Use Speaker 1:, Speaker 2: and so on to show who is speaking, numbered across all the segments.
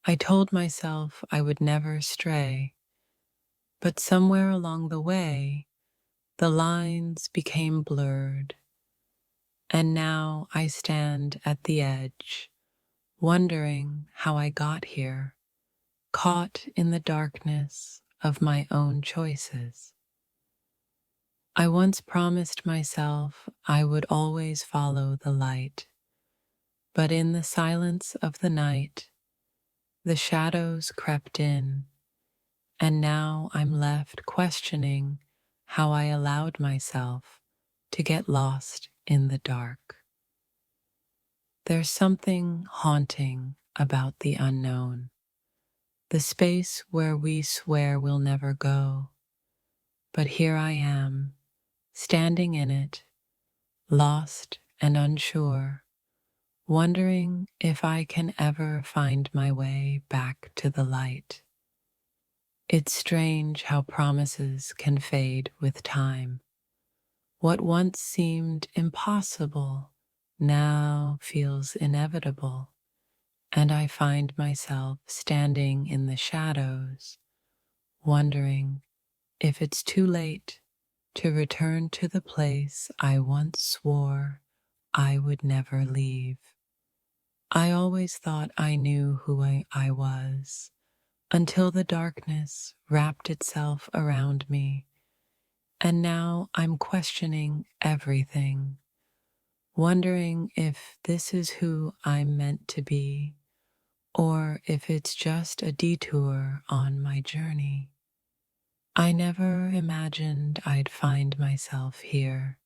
Speaker 1: I told myself I would never stray, but somewhere along the way, the lines became blurred, and now I stand at the edge, wondering how I got here, caught in the darkness of my own choices. I once promised myself I would always follow the light, but in the silence of the night, the shadows crept in, and now I'm left questioning how I allowed myself to get lost in the dark. There's something haunting about the unknown, the space where we swear we'll never go. But here I am, standing in it, lost and unsure, wondering if I can ever find my way back to the light. It's strange how promises can fade with time. What once seemed impossible now feels inevitable, and I find myself standing in the shadows, wondering if it's too late to return to the place I once swore I would never leave. I always thought I knew who I was, until the darkness wrapped itself around me, and now I'm questioning everything, wondering if this is who I'm meant to be, or if it's just a detour on my journey. I never imagined I'd find myself here,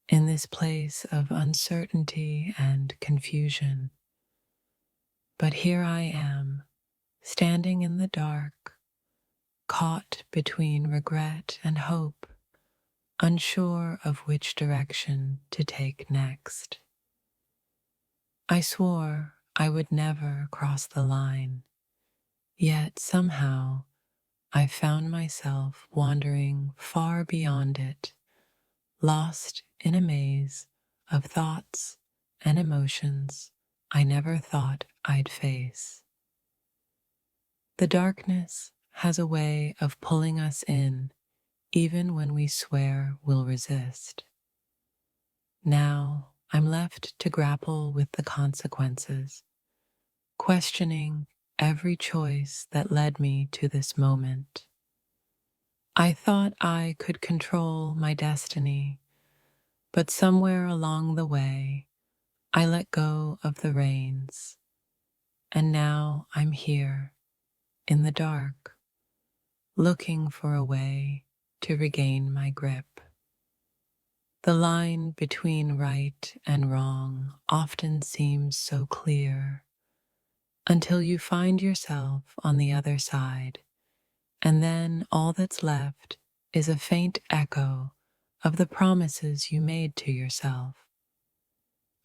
Speaker 1: in this place of uncertainty and confusion. But here I am, standing in the dark, caught between regret and hope, unsure of which direction to take next. I swore I would never cross the line, yet somehow I found myself wandering far beyond it, lost in a maze of thoughts and emotions I never thought I'd face. The darkness has a way of pulling us in, even when we swear we'll resist. Now I'm left to grapple with the consequences, questioning every choice that led me to this moment. I thought I could control my destiny, but somewhere along the way, I let go of the reins, and now I'm here in the dark, looking for a way to regain my grip. The line between right and wrong often seems so clear until you find yourself on the other side, and then all that's left is a faint echo of the promises you made to yourself.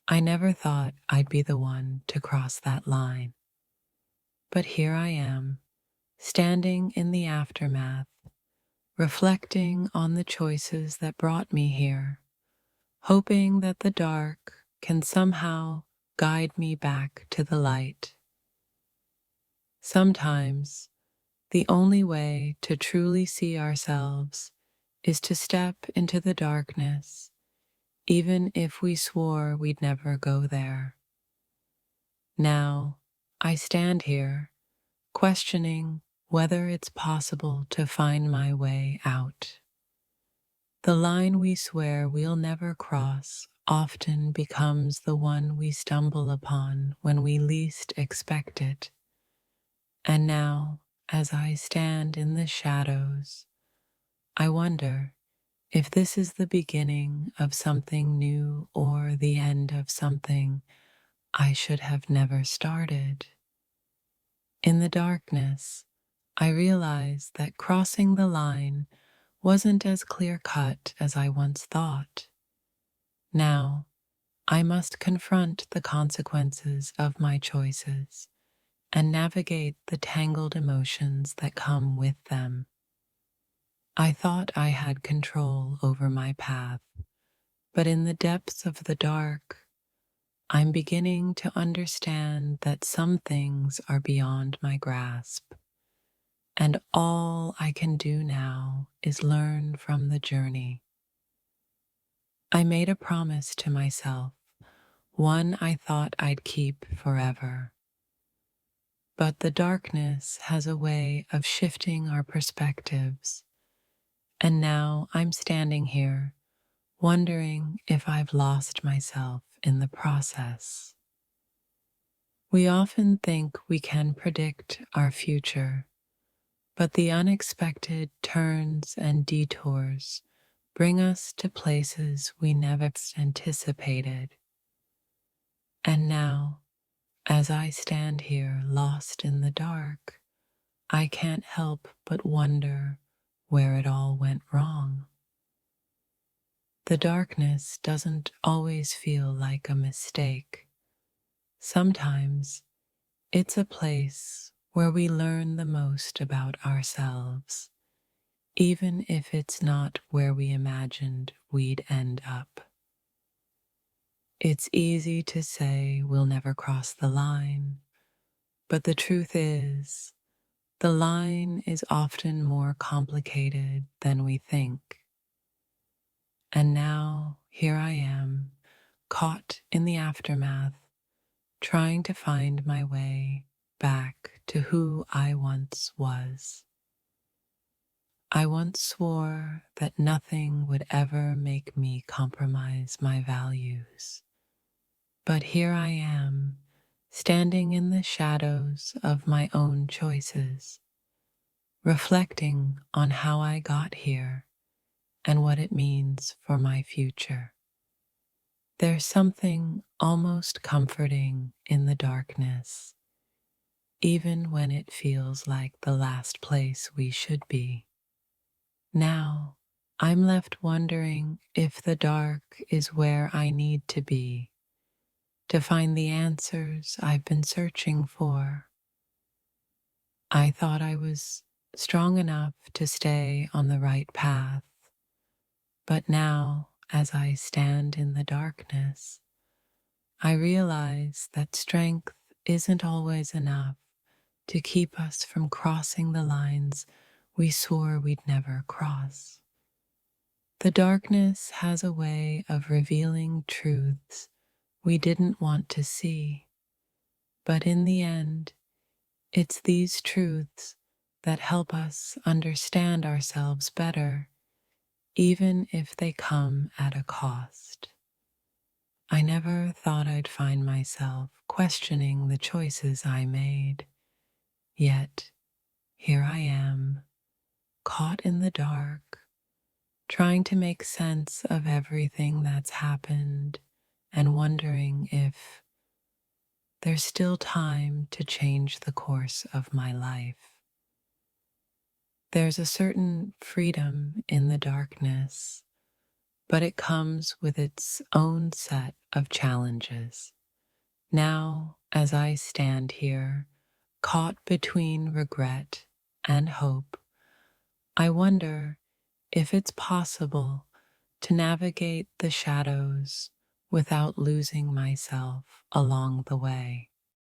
Speaker 1: I never thought I'd be the one to cross that line, but here I am, standing in the aftermath, reflecting on the choices that brought me here, hoping that the dark can somehow guide me back to the light. Sometimes, the only way to truly see ourselves is to step into the darkness, even if we swore we'd never go there. Now, I stand here, questioning whether it's possible to find my way out. The line we swear we'll never cross often becomes the one we stumble upon when we least expect it. And now, as I stand in the shadows, I wonder if this is the beginning of something new or the end of something I should have never started. In the darkness, I realized that crossing the line wasn't as clear-cut as I once thought. Now, I must confront the consequences of my choices and navigate the tangled emotions that come with them. I thought I had control over my path, but in the depths of the dark, I'm beginning to understand that some things are beyond my grasp, and all I can do now is learn from the journey. I made a promise to myself, one I thought I'd keep forever. But the darkness has a way of shifting our perspectives, and now I'm standing here, wondering if I've lost myself in the process. We often think we can predict our future, but the unexpected turns and detours bring us to places we never anticipated. And now, as I stand here lost in the dark, I can't help but wonder where it all went wrong. The darkness doesn't always feel like a mistake. Sometimes it's a place where we learn the most about ourselves, even if it's not where we imagined we'd end up. It's easy to say we'll never cross the line, but the truth is, the line is often more complicated than we think. And now, here I am, caught in the aftermath, trying to find my way back to who I once was. I once swore that nothing would ever make me compromise my values. But here I am, standing in the shadows of my own choices, reflecting on how I got here and what it means for my future. There's something almost comforting in the darkness, even when it feels like the last place we should be. Now, I'm left wondering if the dark is where I need to be to find the answers I've been searching for. I thought I was strong enough to stay on the right path, but now, as I stand in the darkness, I realize that strength isn't always enough to keep us from crossing the lines we swore we'd never cross. The darkness has a way of revealing truths we didn't want to see, but in the end, it's these truths that help us understand ourselves better, even if they come at a cost. I never thought I'd find myself questioning the choices I made, yet here I am, caught in the dark, trying to make sense of everything that's happened and wondering if there's still time to change the course of my life. There's a certain freedom in the darkness, but it comes with its own set of challenges. Now, as I stand here, caught between regret and hope, I wonder if it's possible to navigate the shadows without losing myself along the way.